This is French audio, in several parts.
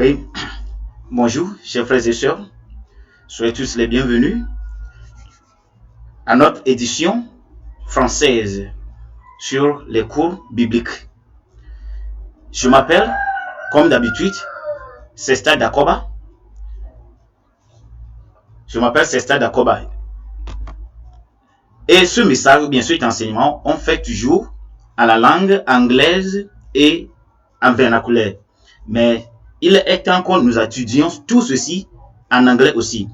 Oui, bonjour, chers frères et sœurs. Soyez tous les bienvenus à notre édition française sur les cours bibliques. Je m'appelle, comme d'habitude, Sesta Dakoba. Et ce message, bien sûr, cet enseignement, on fait toujours en la langue anglaise et en vernaculaire. Mais il est temps que nous étudions tout ceci en anglais aussi.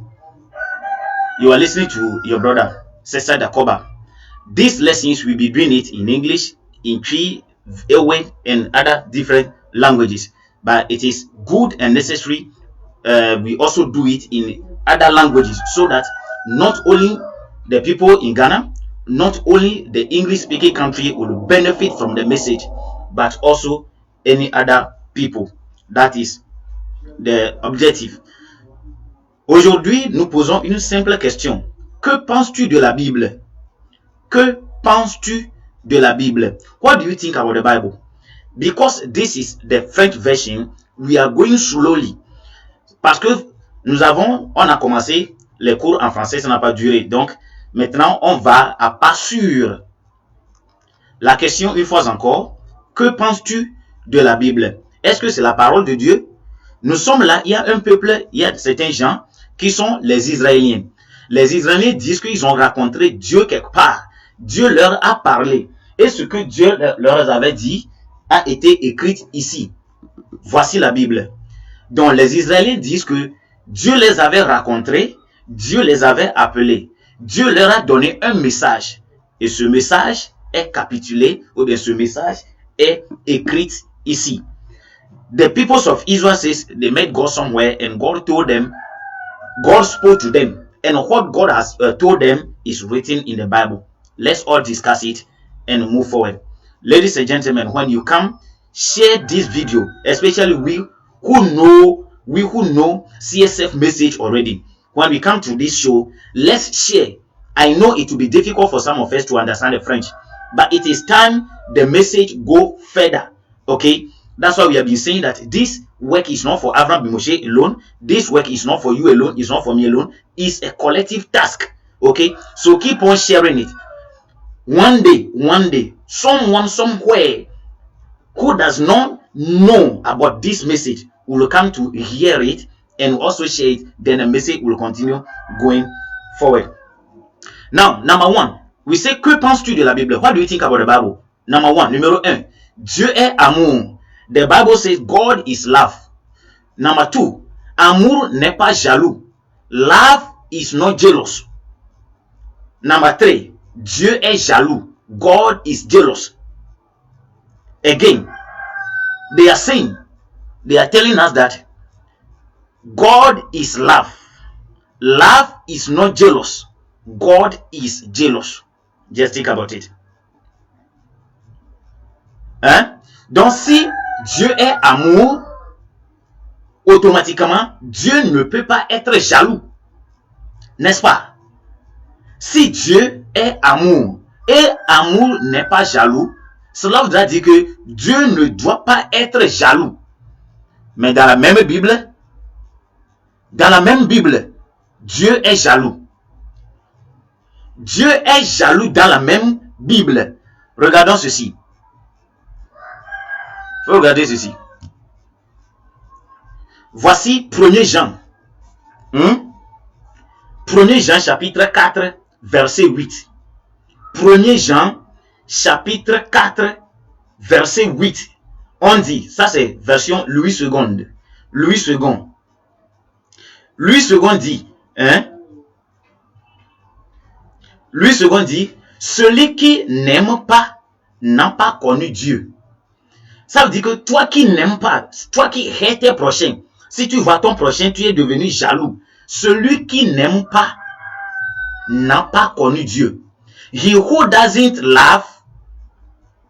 You are listening to your brother, Sesta Dakoba. These lessons will be doing it in English, in Twi, Ewe, and other different languages. But it is good and necessary we also do it in other languages so that not only the people in Ghana, not only the English-speaking country will benefit from the message, but also any other people. That is the objective. Aujourd'hui, nous posons une simple question. Que penses-tu de la Bible? Que penses-tu de la Bible? What do you think about the Bible? Because this is the French version, we are going slowly. Parce que on a commencé les cours en français, ça n'a pas duré. Donc, maintenant, on va à pas sûr. La question, une fois encore, que penses-tu de la Bible? Est-ce que c'est la parole de Dieu? Nous sommes là, il y a un peuple, il y a certains gens qui sont les Israéliens. Les Israéliens disent qu'ils ont rencontré Dieu quelque part. Dieu leur a parlé. Et ce que Dieu leur avait dit a été écrit ici. Voici la Bible. Donc les Israéliens disent que Dieu les avait rencontrés, Dieu les avait appelés. Dieu leur a donné un message. Et ce message est capitulé, ou bien ce message est écrit ici. The people of Israel says they met God somewhere and God told them, God spoke to them. And what God has told them is written in the Bible. Let's all discuss it and move forward. Ladies and gentlemen, when you come, share this video, especially we who know CSF message already. When we come to this show, let's share. I know it will be difficult for some of us to understand the French, but it is time the message go further. Okay? That's why we have been saying that this work is not for Avram Bimoshe alone. This work is not for you alone. It's not for me alone. It's a collective task. Okay? So keep on sharing it. One day, someone somewhere who does not know about this message will come to hear it and also share it. Then the message will continue going forward. Now, number one, we say, que penses-tu de la Bible? What do you think about the Bible? Number one, numéro un, Dieu est amour. The Bible says God is love. Number two, amour n'est pas jaloux. Love is not jealous. Number three, Dieu est jaloux. God is jealous. Again, they are telling us that God is love. Love is not jealous. God is jealous. Just think about it. Hein? Donc si Dieu est amour, automatiquement, Dieu ne peut pas être jaloux. N'est-ce pas? Si Dieu est amour et amour n'est pas jaloux, cela voudra dire que Dieu ne doit pas être jaloux. Mais dans la même Bible, Dieu est jaloux. Dieu est jaloux dans la même Bible. Regardons ceci. Regardez ceci. Voici 1er Jean. 1er Jean chapitre 4 verset 8. 1er Jean chapitre 4 verset 8. On dit, ça c'est version Louis II. Louis II dit, Louis II dit, celui qui n'aime pas n'a pas connu Dieu. Ça veut dire que toi qui n'aimes pas, toi qui hais tes prochains, si tu vois ton prochain, tu es devenu jaloux. Celui qui n'aime pas n'a pas connu Dieu. He who doesn't love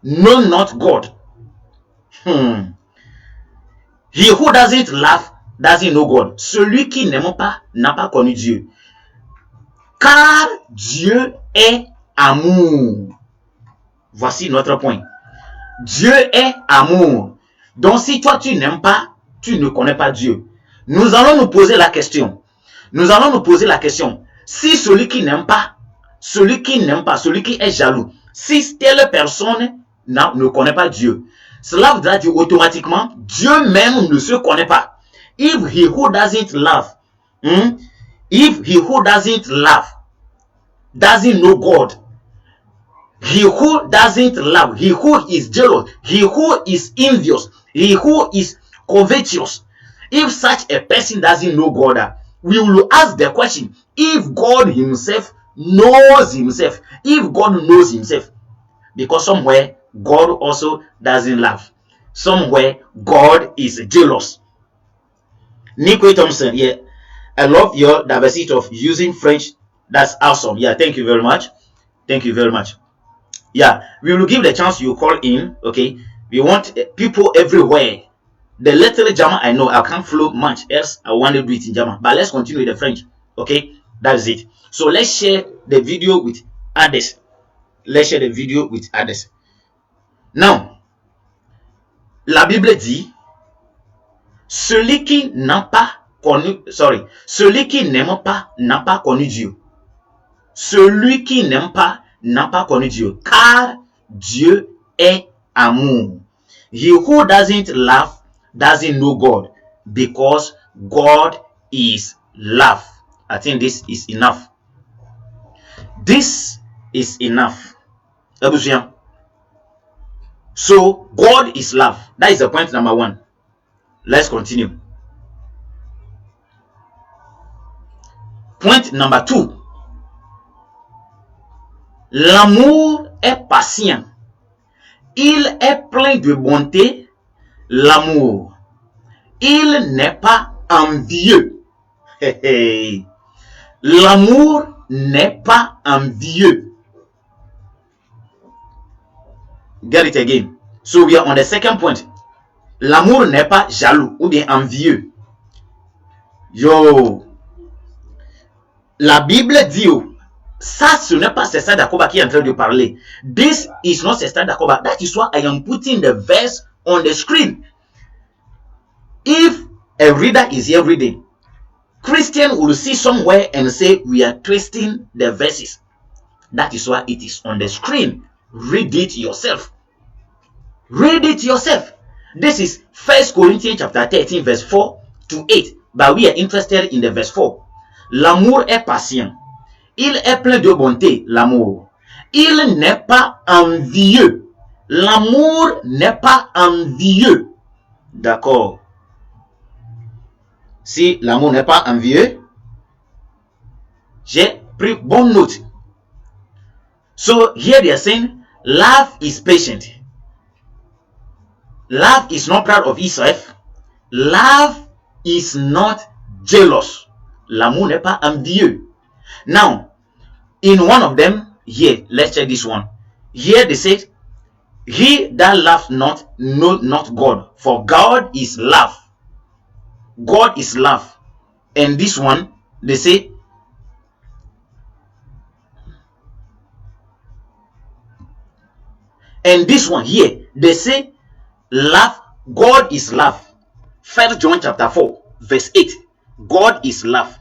know not God. He who doesn't love doesn't know God. Celui qui n'aime pas n'a pas connu Dieu. Car Dieu est amour. Voici notre point. Dieu est amour. Donc si toi tu n'aimes pas, tu ne connais pas Dieu. Nous allons nous poser la question. Nous allons nous poser la question. Si celui qui n'aime pas, celui qui est jaloux, si telle personne ne connaît pas Dieu, cela voudra dire automatiquement, Dieu même ne se connaît pas. If he who doesn't love, if he who doesn't love doesn't know God, he who doesn't love, he who is jealous, he who is envious, he who is covetous, if such a person doesn't know God, we will ask the question, if God himself knows himself, if God knows himself, because somewhere God also doesn't love, somewhere God is jealous. Nico Thompson, yeah, I love your diversity of using French. That's awesome. Yeah, thank you very much. Thank you very much. Yeah, we will give the chance you call in. Okay, we want people everywhere. The little German I know, I can't flow much else. I want to do it in German, but let's continue with the French. Okay, that's it. So let's share the video with others. Let's share the video with others. Now, la Bible dit, celui qui n'a pas connu, celui qui n'aime pas n'a pas connu Dieu. Celui qui n'aime pas n'a pas connu Dieu, car Dieu est amour. He who doesn't love doesn't know God, because God is love. I think this is enough. This is enough. So God is love. That is the point number one. Let's continue. Point number two. L'amour est patient. Il est plein de bonté. L'amour. Il n'est pas envieux. L'amour n'est pas envieux. Get it again. So we are on the second point. L'amour n'est pas jaloux ou bien envieux. Yo. La Bible dit, ça ce n'est pas Sister Dakoba qui est en train de parler. This is not Sister Dakoba. That is why I am putting the verse on the screen. If a reader is here reading, Christian will see somewhere and say we are twisting the verses. That is why it is on the screen. Read it yourself. Read it yourself. This is 1 Corinthians chapter 13 verse 4 to 8. But we are interested in the verse 4. L'amour est patient. Il est plein de bonté, l'amour. Il n'est pas envieux. L'amour n'est pas envieux. D'accord. Si l'amour n'est pas envieux, j'ai pris bonne note. So here they are saying, love is patient. Love is not proud of itself. Love is not jealous. L'amour n'est pas envieux. Now, in one of them, here, let's check this one. Here they say, he that loves not, know not God, for God is love. God is love. And this one, they say, and this one here, they say, love, God is love. 1 John chapter 4, verse 8, God is love.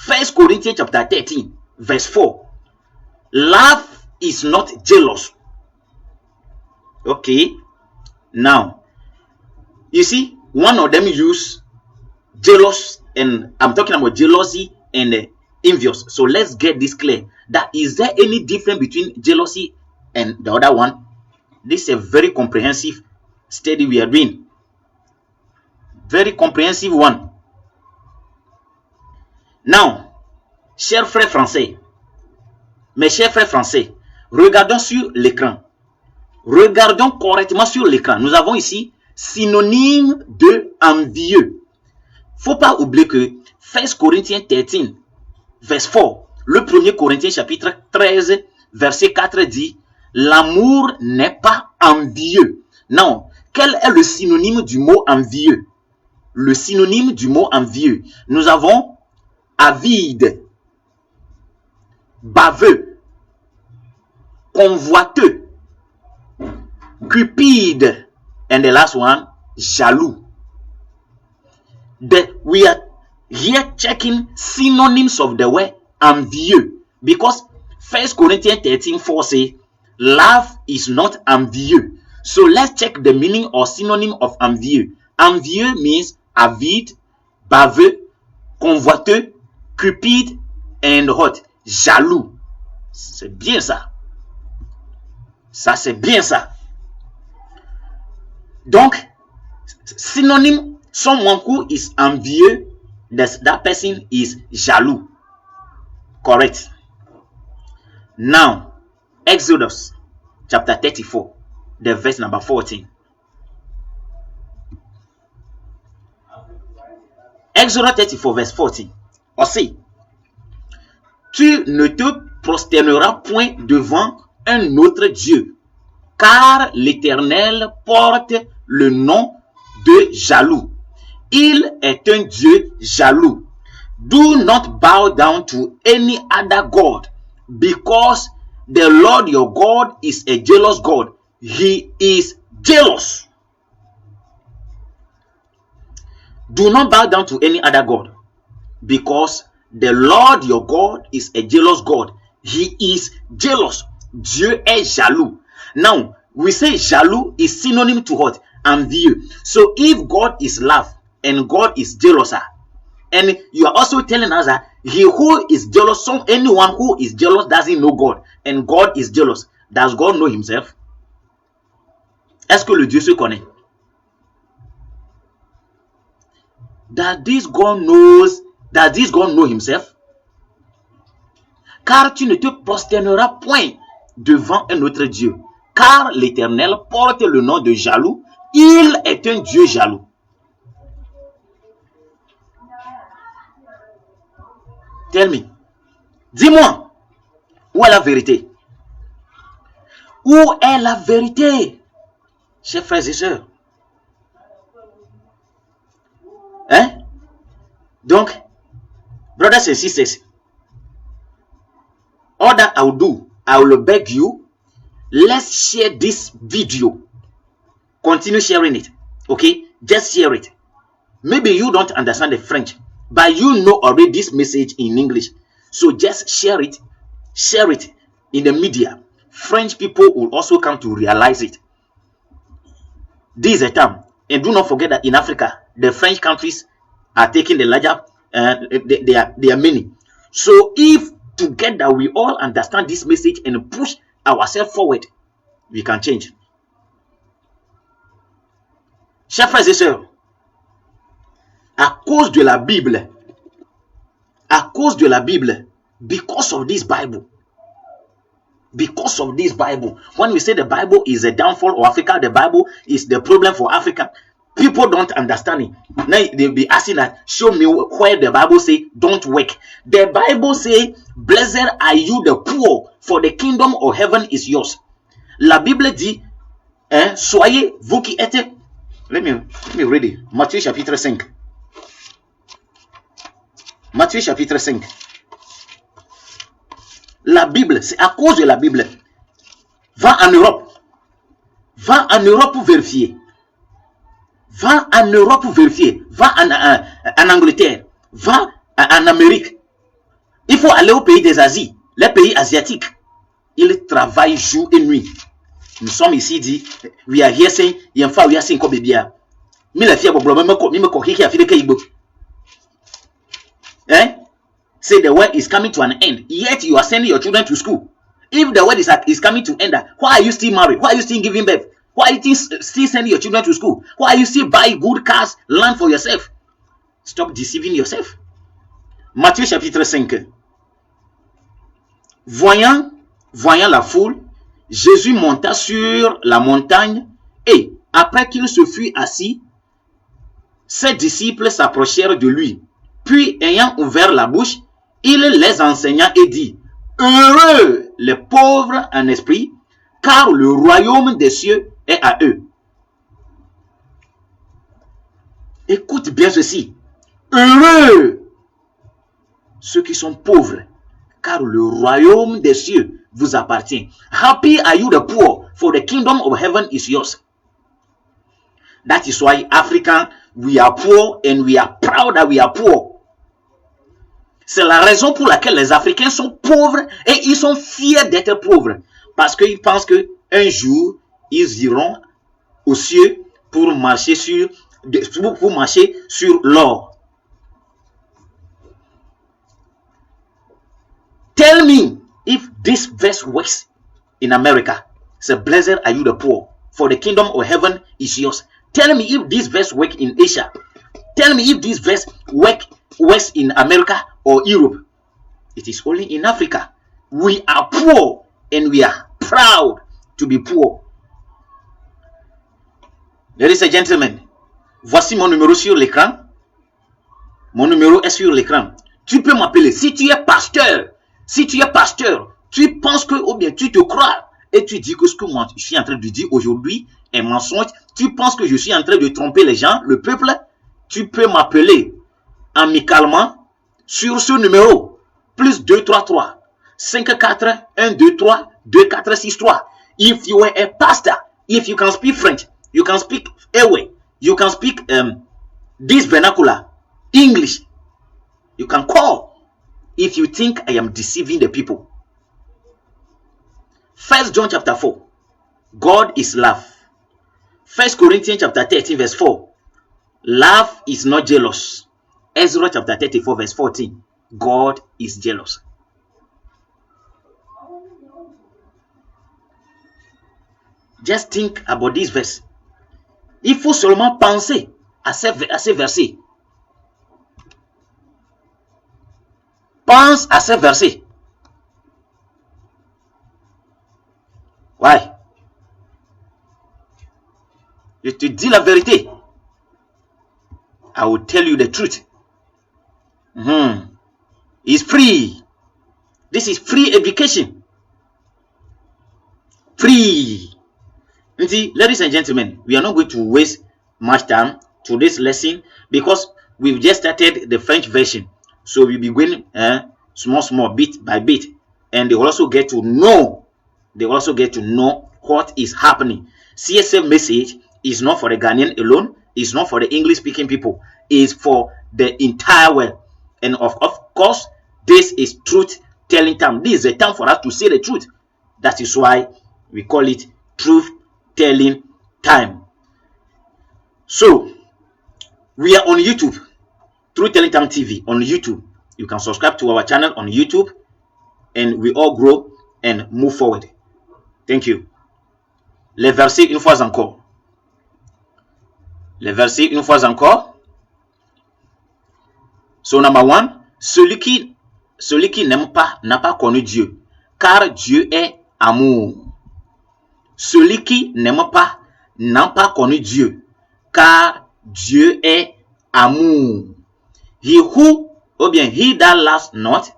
1 Corinthians chapter 13, verse 4, love is not jealous. Okay, now, you see, one of them use jealous, and I'm talking about jealousy and envious. So let's get this clear. That is there any difference between jealousy and the other one? This is a very comprehensive study we are doing. Very comprehensive one. Now, chers frères français, mes chers frères français, regardons sur l'écran. Regardons correctement sur l'écran. Nous avons ici synonyme de envieux. Faut pas oublier que 1 Corinthiens 13, verse 4, le 1er Corinthiens chapitre 13, verset 4 dit, l'amour n'est pas envieux. Non, quel est le synonyme du mot envieux? Le synonyme du mot envieux. Nous avons avide, baveux, convoiteux, cupide, and the last one, jaloux. we are here checking synonyms of the word envieux, because 1 Corinthians 13:4 says love is not envieux. So let's check the meaning or synonym of envieux. Envieux means avide, baveux, convoiteux, cupide, and hot. Jaloux. C'est bien ça. Ça, c'est bien ça. Donc, synonym, someone who is envieux, that person is jaloux. Correct. Now, Exodus chapter 34, the verse number 14. Exodus 34, verse 14. Aussi, tu ne te prosterneras point devant un autre Dieu, car l'Éternel porte le nom de jaloux. Il est un Dieu jaloux. Do not bow down to any other God, because the Lord your God is a jealous God. He is jealous. Do not bow down to any other God, because the Lord your God is a jealous God. He is jealous. Dieu est jaloux. Now, we say jaloux is synonym to what? Envieux. So if God is love and God is jealous, and you are also telling us that he who is jealous, anyone who is jealous doesn't know God, and God is jealous. Does God know himself? Est-ce que le Dieu se connaît? Does this God know himself? Car tu ne te prosterneras point devant un autre Dieu, car l'Éternel porte le nom de jaloux. Il est un Dieu jaloux. Tell me. Dis-moi, où est la vérité? Où est la vérité, chers frères et sœurs? Hein? Donc, brothers and sisters, all that I will do, I will beg you, let's share this video. Continue sharing it. Okay? Just share it. Maybe you don't understand the French, but you know already this message in English. So just share it. Share it in the media. French people will also come to realize it. This is a time. And do not forget that in Africa, the French countries are taking the larger, they are many. So if together we all understand this message and push ourselves forward, we can change. Chers frères et sœurs, à cause de la Bible, because of this Bible, when we say the Bible is a downfall of Africa, the Bible is the problem for Africa, people don't understand it. Now they'll be asking that, show me where the Bible say don't work. The Bible say, blessed are you the poor, for the kingdom of heaven is yours. La Bible dit, soyez vous qui êtes. Let me read it. Matthieu chapitre 5. Matthieu chapitre 5. La Bible, c'est à cause de la Bible. Va en Europe. Va en Europe pour vérifier. Va en Europe pour vérifier. Va en Angleterre. Va en Amérique. Il faut aller au pays des Asies, les pays asiatiques. Ils travaillent jour et nuit. Nous sommes ici dit, we are here saying, we are saying comme bien. Mais la fille a problème, qui a fait des hein? Say the world is coming to an end. Yet you are sending your children to school. If the world is coming to end, why are you still married? Why are you still giving birth? Why are you still sending your children to school? Why are you still buying good cars, land for yourself? Stop deceiving yourself. Matthieu chapitre 5. Voyant la foule, Jésus monta sur la montagne et, après qu'il se fut assis, ses disciples s'approchèrent de lui. Puis, ayant ouvert la bouche, il les enseigna et dit, heureux les pauvres en esprit, car le royaume des cieux est à eux. Écoute bien ceci. Heureux ceux qui sont pauvres, car le royaume des cieux vous appartient. Happy are you the poor, for the kingdom of heaven is yours. That is why African, we are poor and we are proud that we are poor. C'est la raison pour laquelle les Africains sont pauvres et ils sont fiers d'être pauvres. Parce qu'ils pensent qu'un jour, ils iront aux cieux pour marcher sur l'or. Tell me if this verse works in America. Say, blessed are you the poor, for the kingdom of heaven is yours. Tell me if this verse works in Asia. Tell me if this verse works in America or Europe. It is only in Africa. We are poor and we are proud to be poor. Ladies and gentlemen, voici mon numéro sur l'écran. Mon numéro est sur l'écran. Tu peux m'appeler. Si tu es pasteur, tu penses que, ou bien tu te crois et tu dis que ce que moi je suis en train de dire aujourd'hui est mensonge, tu penses que je suis en train de tromper les gens, le peuple, tu peux m'appeler amicalement sur ce numéro, plus 233 54 123 2463. If you are a pastor, if you can speak French, you can speak Ewe, you can speak this vernacular, English, you can call if you think I am deceiving the people. 1 John chapter 4, God is love. 1 Corinthians chapter 13 verse 4, love is not jealous. Ezra chapter 34 verse 14, God is jealous. Just think about this verse. Il faut seulement penser à ces versets. Pense à ces versets. Ouais. Je te dis la vérité. I will tell you the truth. It's free. This is free education. Free. You see, ladies and gentlemen, we are not going to waste much time to this lesson because we've just started the French version. So we'll be going small, bit by bit. And they will also get to know. What is happening. CSF message is not for the Ghanaian alone. It's not for the English-speaking people. It's for the entire world. And of course, this is truth-telling time. This is a time for us to say the truth. That is why we call it truth-telling time. So, we are on YouTube. Truth-telling time TV on YouTube. You can subscribe to our channel on YouTube. And we all grow and move forward. Thank you. Les versets une fois encore. Les versets une fois encore. So number 1, celui qui n'aime pas n'a pas connu Dieu, car Dieu est amour. Celui qui n'aime pas n'a pas connu Dieu, car Dieu est amour. He that loves not,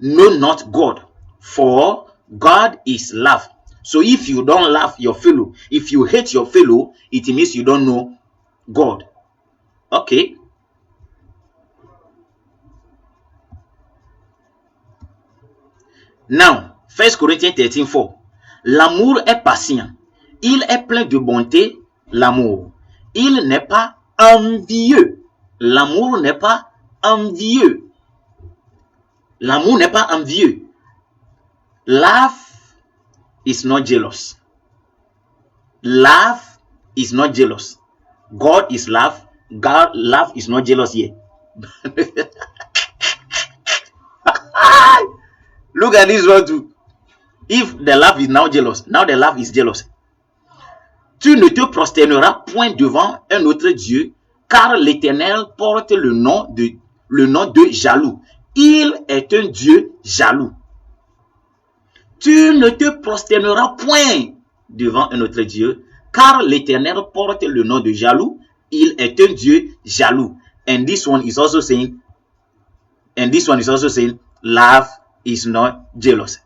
know not God, for God is love. So if you don't love your fellow, if you hate your fellow, it means you don't know God. Okay. Now, 1 Corinthians 13:4. L'amour est patient. Il est plein de bonté, l'amour. Il n'est pas envieux. L'amour n'est pas envieux. L'amour n'est pas envieux. Love is not jealous. Love is not jealous. God is love. Love is not jealous yet. Look at this one too. If the love is now jealous, now the love is jealous. Tu ne te prosterneras point devant un autre Dieu, car l'Éternel porte le nom de jaloux. Il est un Dieu jaloux. Tu ne te prosterneras point devant un autre Dieu, car l'Éternel porte le nom de jaloux. Il est un Dieu jaloux. And this one is also saying, love is not jealous.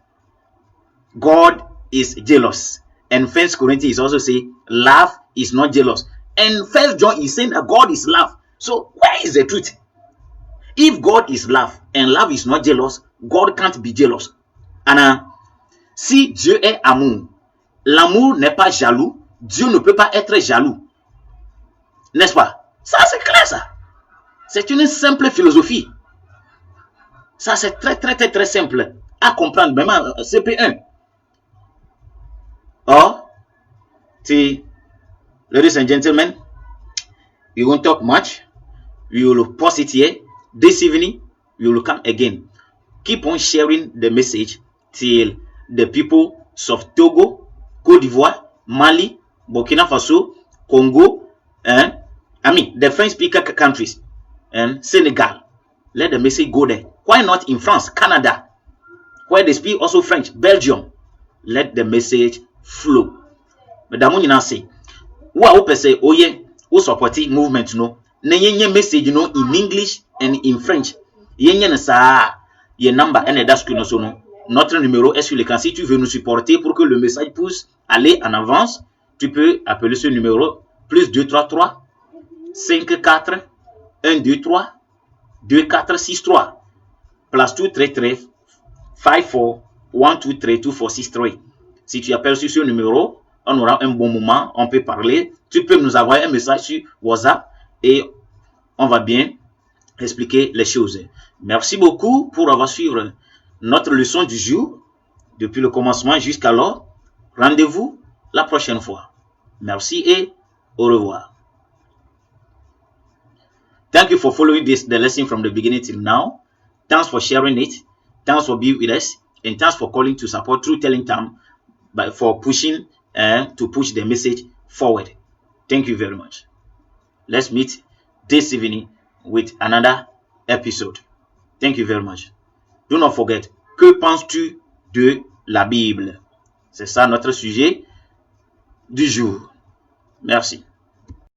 God is jealous. And 1 Corinthians is also saying, love is not jealous. And 1 John is saying that God is love. So where is the truth? If God is love and love is not jealous, God can't be jealous. And si Dieu est amour, l'amour n'est pas jaloux, Dieu ne peut pas être jaloux. N'est-ce pas? Ça, c'est clair, ça. C'est une simple philosophie. Ça, c'est très simple à comprendre, même en CP1. Or, ladies and gentlemen, we won't talk much. We will pause it here. This evening, we will come again. Keep on sharing the message till the people of Togo, Côte d'Ivoire, Mali, Burkina Faso, Congo, the French speaker countries, and Senegal. Let the message go there. Why not in France, Canada, where they speak also French, Belgium? Let the message flow. Madame, you say, what I say, oh yeah, who supporting movement, no? Nenye message, no, in English and in French. Yenye na sa, ye number, and that's que no. Notre numéro est sur l'écran. Si tu veux nous supporter pour que le message puisse aller en avance, tu peux appeler ce numéro plus 233 54 123 2463 plus 233 54 123 2463. Si tu appelles sur ce numéro, on aura un bon moment, on peut parler. Tu peux nous envoyer un message sur WhatsApp et on va bien expliquer les choses. Merci beaucoup pour avoir suivi notre leçon du jour depuis le commencement jusqu'alors. Rendez-vous la prochaine fois. Merci et au revoir. Thank you for following the lesson from the beginning till now. Thanks for sharing it. Thanks for being with us. And thanks for calling to support True Telling Time for pushing to push the message forward. Thank you very much. Let's meet this evening with another episode. Thank you very much. Do not forget, que penses-tu de la Bible? C'est ça notre sujet du jour. Merci.